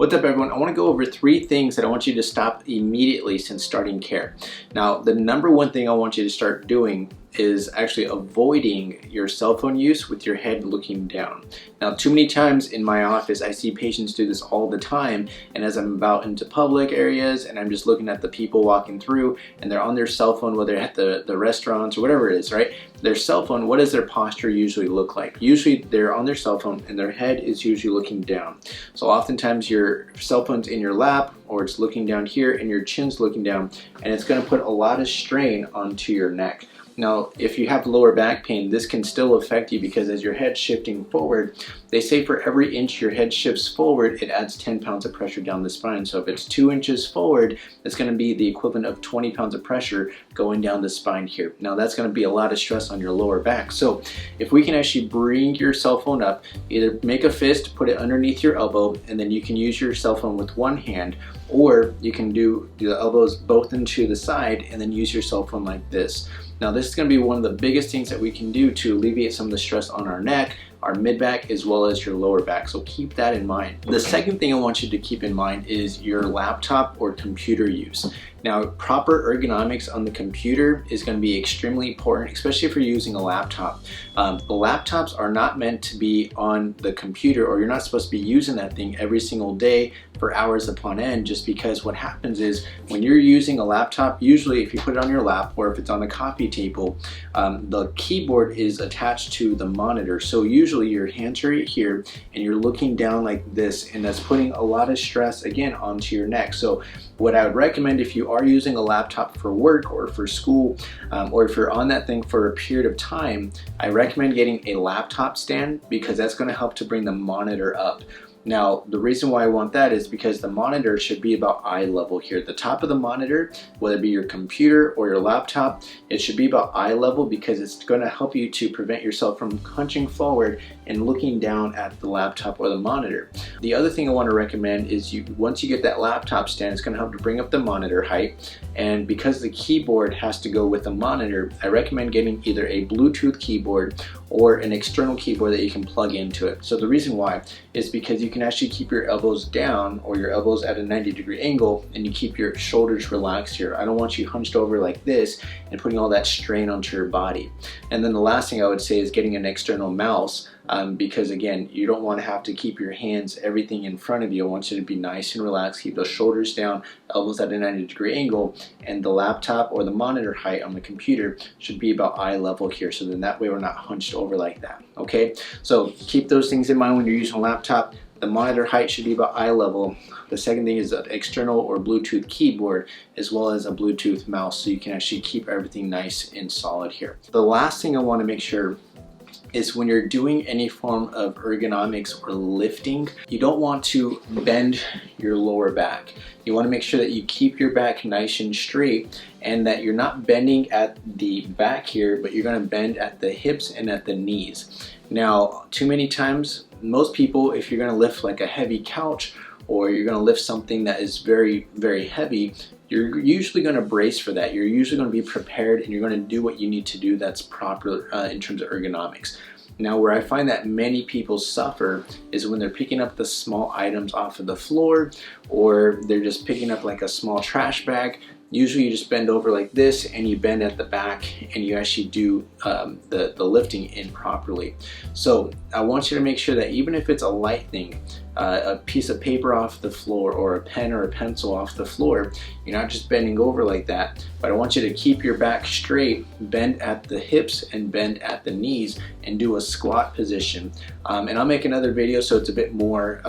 What's up, everyone? I want to go over 3 things that I want you to stop immediately since starting care. Now, the number one thing I want you to start doing is actually avoiding your cell phone use with your head looking down. Now, too many times in my office, I see patients do this all the time, and as I'm out into public areas and I'm just looking at the people walking through and they're on their cell phone, whether at the restaurants or whatever it is, right? Their cell phone, what does their posture usually look like? Usually they're on their cell phone and their head is usually looking down. So oftentimes your cell phone's in your lap or it's looking down here and your chin's looking down, and it's going to put a lot of strain onto your neck. Now, if you have lower back pain, this can still affect you because as your head's shifting forward, they say for every inch your head shifts forward, it adds 10 pounds of pressure down the spine. So if it's 2 inches forward, it's going to be the equivalent of 20 pounds of pressure going down the spine here. Now, that's going to be a lot of stress on your lower back. So if we can actually bring your cell phone up, either make a fist, put it underneath your elbow, and then you can use your cell phone with one hand, or you can do the elbows both into the side and then use your cell phone like this. Now, this is going to be one of the biggest things that we can do to alleviate some of the stress on our neck, our mid-back, as well as your lower back. So keep that in mind. The second thing I want you to keep in mind is your laptop or computer use. Now, proper ergonomics on the computer is going to be extremely important, especially if you're using a laptop. The laptops are not meant to be on the computer, or you're not supposed to be using that thing every single day for hours upon end, just because what happens is when you're using a laptop, usually if you put it on your lap or if it's on a coffee table, the keyboard is attached to the monitor. So usually your hands are here and you're looking down like this, and that's putting a lot of stress again onto your neck. So what I would recommend, if you are using a laptop for work or for school, or if you're on that thing for a period of time, I recommend getting a laptop stand, because that's going to help to bring the monitor up. Now, the reason why I want that is because the monitor should be about eye level here. The top of the monitor, whether it be your computer or your laptop, it should be about eye level, because it's going to help you to prevent yourself from hunching forward and looking down at the laptop or the monitor. The other thing I want to recommend is once you get that laptop stand, it's going to help to bring up the monitor height. And because the keyboard has to go with the monitor, I recommend getting either a Bluetooth keyboard or an external keyboard that you can plug into it. So the reason why is because you can actually keep your elbows down, or your elbows at a 90-degree angle, and you keep your shoulders relaxed here. I don't want you hunched over like this and putting all that strain onto your body. And then the last thing I would say is getting an external mouse, because again, you don't want to have to keep your hands, everything in front of you. I want you to be nice and relaxed, keep those shoulders down, elbows at a 90-degree angle, and the laptop or the monitor height on the computer should be about eye level here, so then that way we're not hunched over like that. Okay, so keep those things in mind when you're using a laptop. The monitor height should be about eye level. The second thing is an external or Bluetooth keyboard, as well as a Bluetooth mouse, so you can actually keep everything nice and solid here. The last thing I want to make sure is when you're doing any form of ergonomics or lifting, you don't want to bend your lower back. You want to make sure that you keep your back nice and straight, and that you're not bending at the back here, but you're going to bend at the hips and at the knees. Now, too many times, most people, if you're going to lift like a heavy couch, or you're going to lift something that is very, very heavy, you're usually going to brace for that. You're usually going to be prepared, and you're going to do what you need to do that's proper in terms of ergonomics. Now, where I find that many people suffer is when they're picking up the small items off of the floor, or they're just picking up like a small trash bag. Usually you just bend over like this and you bend at the back, and you actually do the lifting improperly. So I want you to make sure that even if it's a light thing, a piece of paper off the floor or a pen or a pencil off the floor, you're not just bending over like that, but I want you to keep your back straight, bend at the hips and bend at the knees, and do a squat position. And I'll make another video so it's a bit more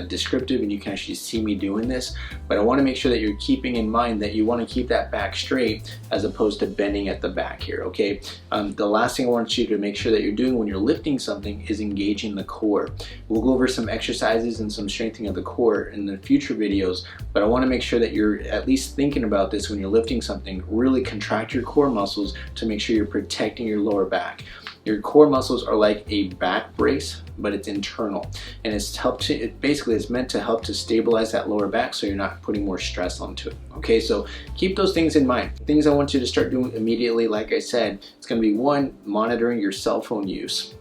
descriptive and you can actually see me doing this, but I want to make sure that you're keeping in mind that you want to keep that back straight as opposed to bending at the back here, okay? The last thing I want you to make sure that you're doing when you're lifting something is engaging the core. We'll go over some exercises and some strengthening of the core in the future videos, but I want to make sure that you're at least thinking about this when you're lifting something. Really contract your core muscles to make sure you're protecting your lower back. Your core muscles are like a back brace, but it's internal, and it basically is meant to help to stabilize that lower back so you're not putting more stress onto it. Okay, so keep those things in mind. Things I want you to start doing immediately, like I said, it's going to be 1, monitoring your cell phone use,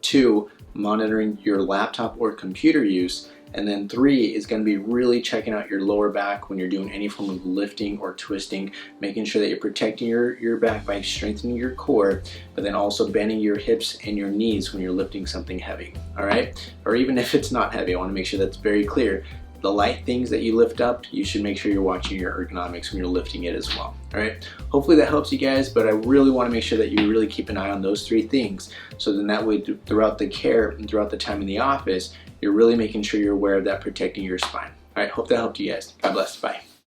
2, monitoring your laptop or computer use, And then 3 is going to be really checking out your lower back when you're doing any form of lifting or twisting, making sure that you're protecting your back by strengthening your core, but then also bending your hips and your knees when you're lifting something heavy, all right? Or even if it's not heavy, I want to make sure that's very clear. The light things that you lift up, you should make sure you're watching your ergonomics when you're lifting it as well, all right? Hopefully that helps you guys, but I really want to make sure that you really keep an eye on those 3 things, so then that way throughout the care and throughout the time in the office, you're really making sure you're aware of that, protecting your spine. All right, hope that helped you guys. God bless, bye.